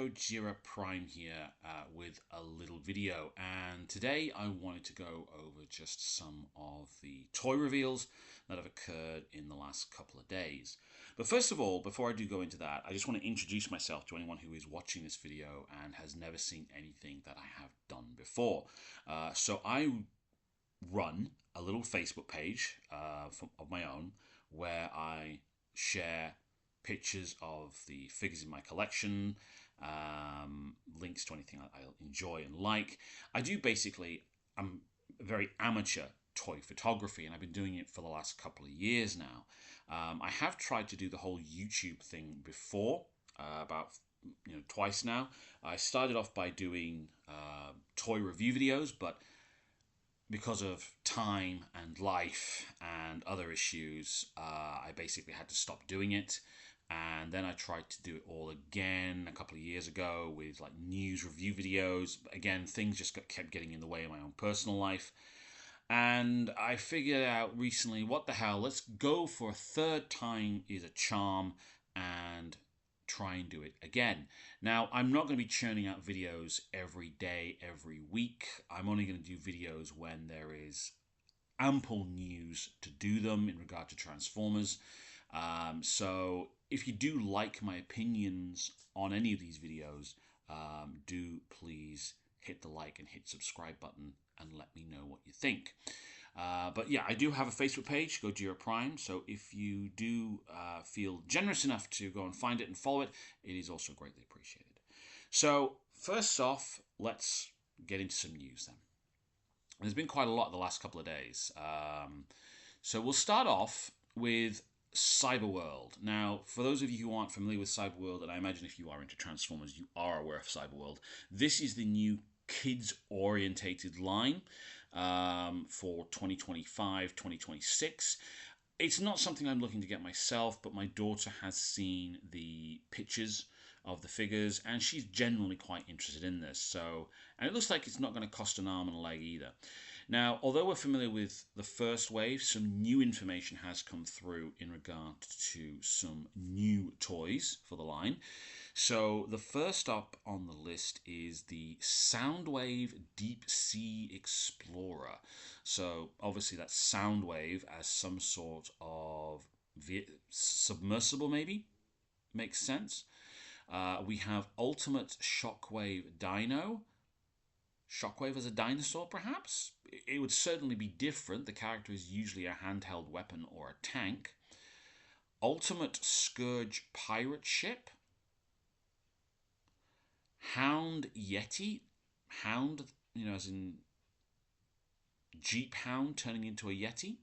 Gojira Prime here with a little video, and today I wanted to go over just some of the toy reveals that have occurred in the last couple of days. But first of all, before I do go into that, I just want to introduce myself to anyone who is watching this video and has never seen anything that I have done before. So I run a little Facebook page of my own where I share pictures of the figures in my collection, links to anything I enjoy and like. I'm a very amateur toy photography, and I've been doing it for the last couple of years now. I have tried to do the whole YouTube thing before, about twice now. I started off by doing toy review videos, but because of time and life and other issues, I basically had to stop doing it. And then I tried to do it all again a couple of years ago with like news review videos. Again, things just kept getting in the way of my own personal life. And I figured out recently, what the hell, let's go for a third time is a charm and try and do it again. Now, I'm not going to be churning out videos every day, every week. I'm only going to do videos when there is ample news to do them in regard to Transformers. So if you do like my opinions on any of these videos, do please hit the like and hit subscribe button and let me know what you think. But yeah, I do have a Facebook page, Gojira Prime, so if you do feel generous enough to go and find it and follow it, it is also greatly appreciated. So first off, let's get into some news then. There's been quite a lot the last couple of days. So we'll start off with Cyberworld. Now, for those of you who aren't familiar with Cyberworld, and I imagine if you are into Transformers, you are aware of Cyberworld, this is the new kids-orientated line for 2025, 2026. It's not something I'm looking to get myself, but my daughter has seen the pictures of the figures, and she's generally quite interested in this. So, and it looks like it's not going to cost an arm and a leg either. Now, although we're familiar with the first wave, some new information has come through in regard to some new toys for the line. So the first up on the list is the Soundwave Deep Sea Explorer. So obviously that's Soundwave as some sort of submersible, maybe? Makes sense. We have Ultimate Shockwave Dino. Shockwave as a dinosaur, perhaps? It would certainly be different. The character is usually a handheld weapon or a tank. Ultimate Scourge Pirate Ship. Hound Yeti. Hound, as in Jeep Hound turning into a Yeti.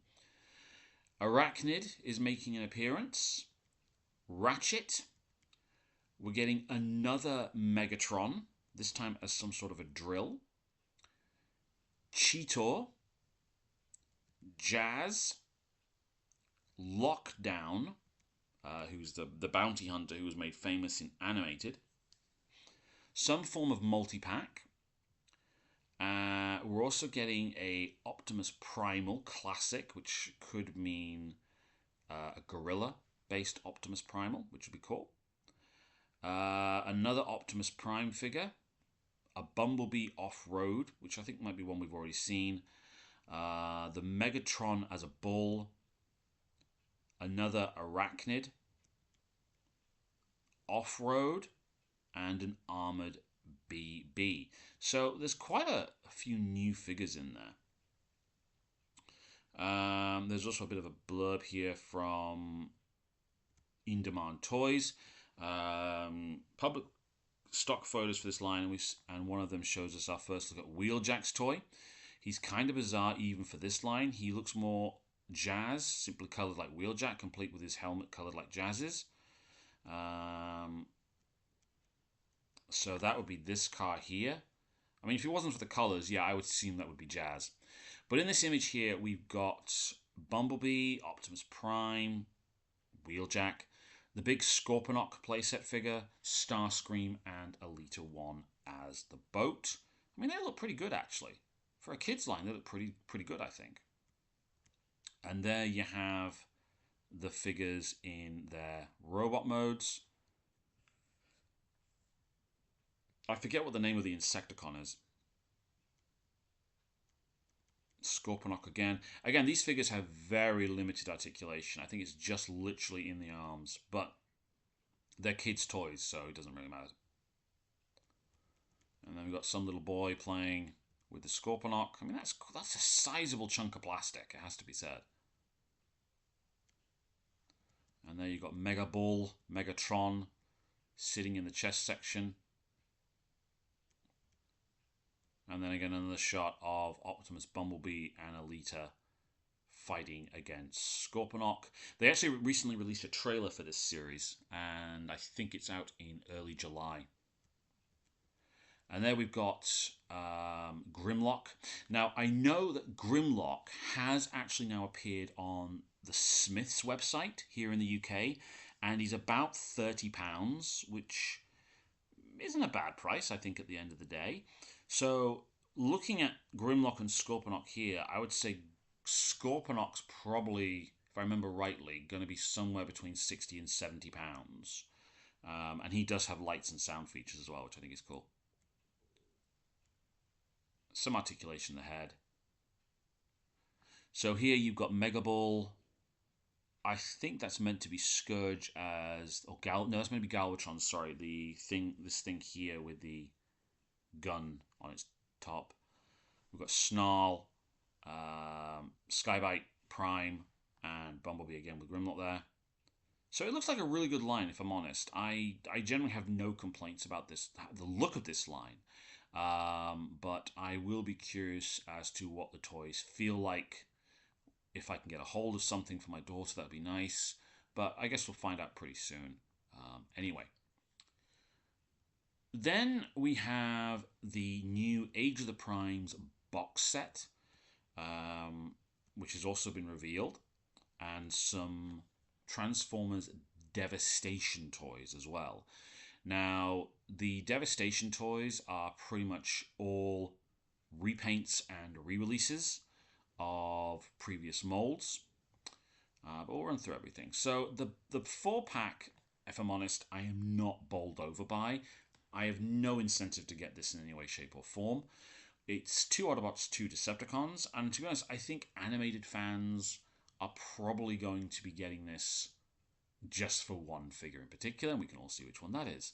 Arachnid is making an appearance. Ratchet. We're getting another Megatron, this time as some sort of a drill. Cheetor, Jazz, Lockdown, who's the bounty hunter who was made famous in animated. Some form of multi-pack. We're also getting a Optimus Primal Classic, which could mean a gorilla-based Optimus Primal, which would be cool. Another Optimus Prime figure. A Bumblebee Off-Road, which I think might be one we've already seen. The Megatron as a bull. Another Arachnid. Off-Road. And an Armored BB. So there's quite a few new figures in there. There's also a bit of a blurb here from In Demand Toys. Public stock photos for this line, and one of them shows us our first look at Wheeljack's toy. He's kind of bizarre even for this line. He looks more Jazz, simply coloured like Wheeljack, complete with his helmet coloured like Jazz's. So that would be this car here. I mean, if it wasn't for the colours, yeah, I would assume that would be Jazz. But in this image here, we've got Bumblebee, Optimus Prime, Wheeljack, the big Scorponok playset figure, Starscream, and Elita 1 as the boat. I mean, they look pretty good, actually. For a kids line, they look pretty good, I think. And there you have the figures in their robot modes. I forget what the name of the Insecticon is. Scorponok again. Again, these figures have very limited articulation. I think it's just literally in the arms, but they're kids' toys, so it doesn't really matter. And then we've got some little boy playing with the Scorponok. I mean, that's a sizable chunk of plastic, it has to be said. And there you've got Mega Bull, Megatron, sitting in the chest section. And then again, another shot of Optimus, Bumblebee, and Alita fighting against Scorponok. They actually recently released a trailer for this series, and I think it's out in early July. And there we've got Grimlock. Now, I know that Grimlock has actually now appeared on the Smiths website here in the UK, and he's about £30, which isn't a bad price, I think, at the end of the day. So, looking at Grimlock and Scorponok here, I would say Scorponok's probably, if I remember rightly, going to be somewhere between £60 and £70. And he does have lights and sound features as well, which I think is cool. Some articulation in the head. So here you've got Mega Bull. I think that's meant to be Scourge as... Oh, no, that's meant to be Galvatron, sorry. This thing here with the gun on its top. We've got Snarl, Skybite, Prime, and Bumblebee again with Grimlock there. So it looks like a really good line, if I'm honest. I generally have no complaints about the look of this line. But I will be curious as to what the toys feel like. If I can get a hold of something for my daughter, that'd be nice. But I guess we'll find out pretty soon. Anyway. Then we have the new Age of the Primes box set, which has also been revealed, and some Transformers Devastation toys as well. Now, the Devastation toys are pretty much all repaints and re-releases of previous molds, but we'll run through everything. So the 4-pack, if I'm honest, I am not bowled over by. I have no incentive to get this in any way, shape, or form. It's 2 Autobots, 2 Decepticons, and to be honest, I think animated fans are probably going to be getting this just for one figure in particular, and we can all see which one that is.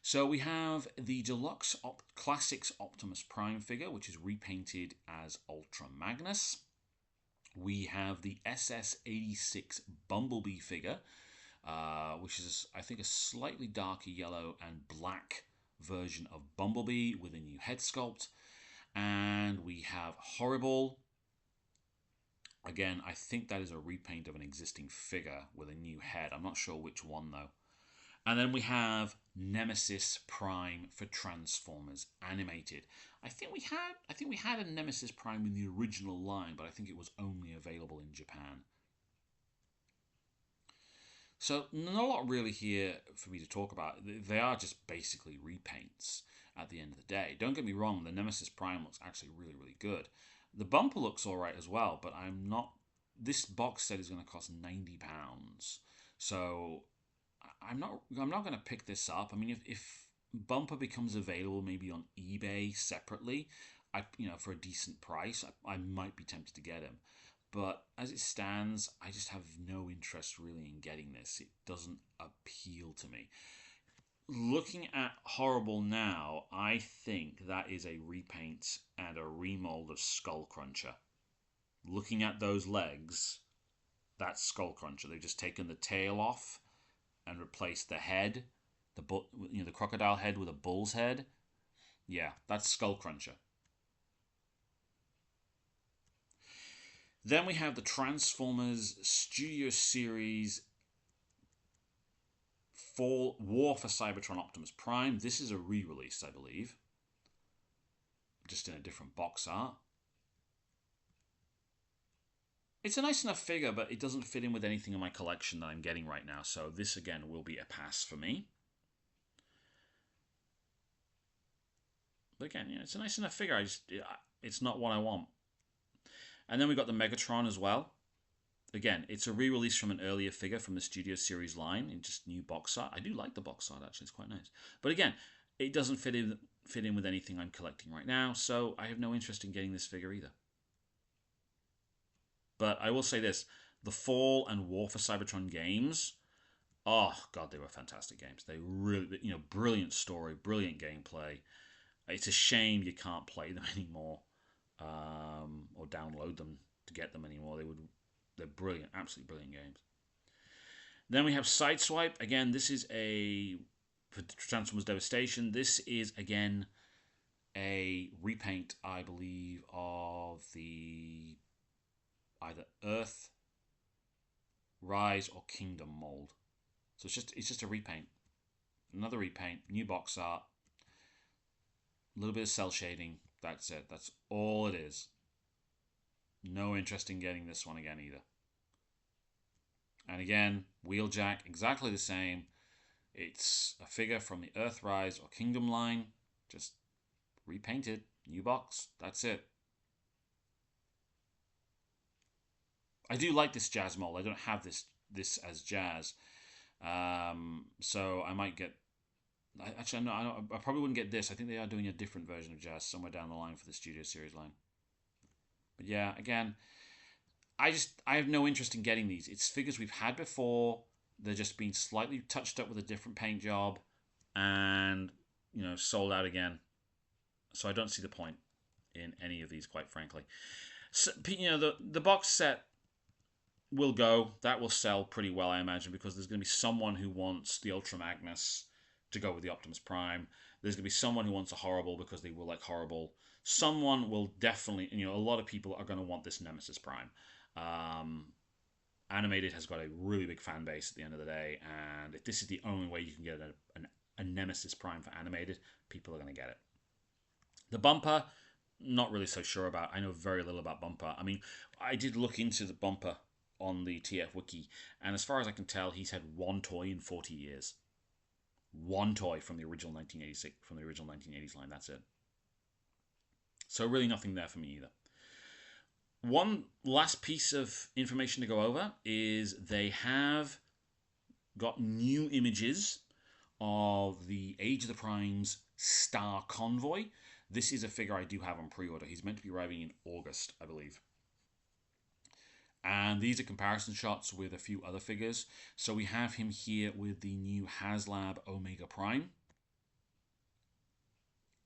So we have the Deluxe Classics Optimus Prime figure, which is repainted as Ultra Magnus. We have the SS-86 Bumblebee figure, which is, I think, a slightly darker yellow and black version of Bumblebee with a new head sculpt. And we have Horrible. Again, I think that is a repaint of an existing figure with a new head. I'm not sure which one, though. And then we have Nemesis Prime for Transformers Animated. I think we had a Nemesis Prime in the original line, but I think it was only available in Japan. So not a lot really here for me to talk about. They are just basically repaints at the end of the day. Don't get me wrong, the Nemesis Prime looks actually really, really good. The bumper looks alright as well, but I'm not... This box set is going to cost £90. So I'm not going to pick this up. I mean, if bumper becomes available maybe on eBay separately, for a decent price, I might be tempted to get him. But as it stands, I just have no interest really in getting this. It doesn't appeal to me. Looking at Horrible now, I think that is a repaint and a remold of Skullcruncher. Looking at those legs, that's Skullcruncher. They've just taken the tail off and replaced the head, the crocodile head with a bull's head. Yeah, that's Skullcruncher. Then we have the Transformers Studio Series War for Cybertron Optimus Prime. This is a re-release, I believe. Just in a different box art. It's a nice enough figure, but it doesn't fit in with anything in my collection that I'm getting right now. So this, again, will be a pass for me. But again, it's a nice enough figure. It's not what I want. And then we've got the Megatron as well. Again, it's a re-release from an earlier figure from the Studio Series line in just new box art. I do like the box art, actually. It's quite nice. But again, it doesn't fit in fit in with anything I'm collecting right now, so I have no interest in getting this figure either. But I will say this, the Fall and War for Cybertron games, oh god, they were fantastic games. They really, brilliant story, brilliant gameplay. It's a shame you can't play them anymore, or download them to get them anymore. They're brilliant, absolutely brilliant games. Then we have Sideswipe. Again, this is for Transformers Devastation. This is again a repaint, I believe, of the either Earth, Rise, or Kingdom mold. So it's just a repaint, another repaint, new box art, a little bit of cell shading. That's it. That's all it is. No interest in getting this one again either. And again, Wheeljack, exactly the same. It's a figure from the Earthrise or Kingdom line, just repainted, new box. That's it. I do like this Jazz mold. I don't have this as Jazz, so I might get. Actually, no, I probably wouldn't get this. I think they are doing a different version of Jazz somewhere down the line for the Studio Series line. But yeah, again, I have no interest in getting these. It's figures we've had before. They're just being slightly touched up with a different paint job, and sold out again. So I don't see the point in any of these, quite frankly. So, the box set will go. That will sell pretty well, I imagine, because there's going to be someone who wants the Ultra Magnus to go with the Optimus Prime. There's going to be someone who wants a Horrible because they will like Horrible. Someone will definitely, a lot of people are going to want this Nemesis Prime. Animated has got a really big fan base at the end of the day, and if this is the only way you can get a Nemesis Prime for Animated, people are going to get it. The Bumper, not really so sure about. I know very little about Bumper. I mean, I did look into the Bumper on the TF Wiki, and as far as I can tell, he's had one toy in 40 years. One toy from the original 1986, from the original 1980s line. That's it. So really nothing there for me either. One last piece of information to go over is they have got new images of the Age of the Primes Star Convoy. This is a figure I do have on pre-order. He's meant to be arriving in August, I believe. And these are comparison shots with a few other figures. So we have him here with the new HasLab Omega Prime.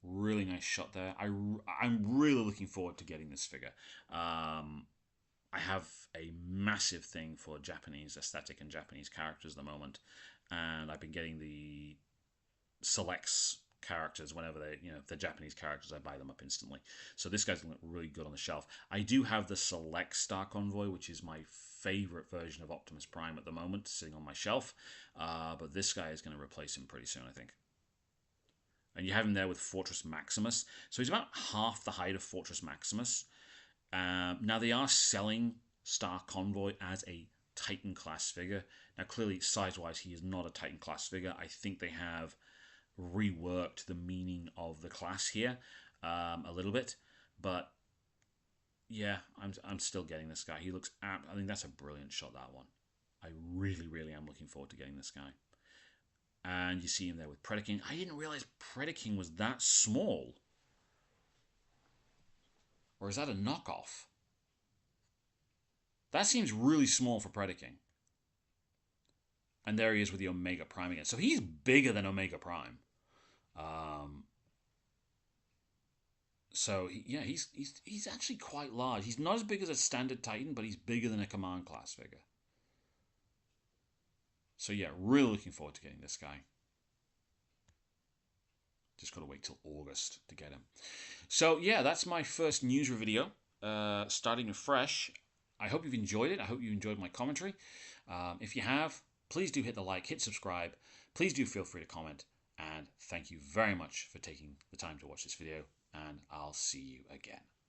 Really nice shot there. I'm really looking forward to getting this figure. I have a massive thing for Japanese aesthetic and Japanese characters at the moment. And I've been getting the selects characters whenever if they're Japanese characters, I buy them up instantly. So this guy's going to look really good on the shelf. I do have the Select Star Convoy, which is my favorite version of Optimus Prime at the moment, sitting on my shelf. But this guy is going to replace him pretty soon, I think. And you have him there with Fortress Maximus. So he's about half the height of Fortress Maximus. Now they are selling Star Convoy as a Titan class figure. Now clearly size-wise he is not a Titan class figure. I think they have reworked the meaning of the class here a little bit, but yeah, I'm still getting this guy. He looks I think that's a brilliant shot, that one. I really am looking forward to getting this guy. And you see him there with Predaking. I didn't realize Predaking was that small. Or is that a knockoff? That seems really small for Predaking. And there he is with the Omega Prime again. So he's bigger than Omega Prime. So yeah, he's actually quite large. He's not as big as a standard Titan, but he's bigger than a Command class figure. So yeah, really looking forward to getting this guy. Just got to wait till August to get him. So yeah, that's my first news video, starting afresh. I hope you've enjoyed it. I hope you enjoyed my commentary. If you have, please do hit the like, hit subscribe. Please do feel free to comment. And thank you very much for taking the time to watch this video. And I'll see you again.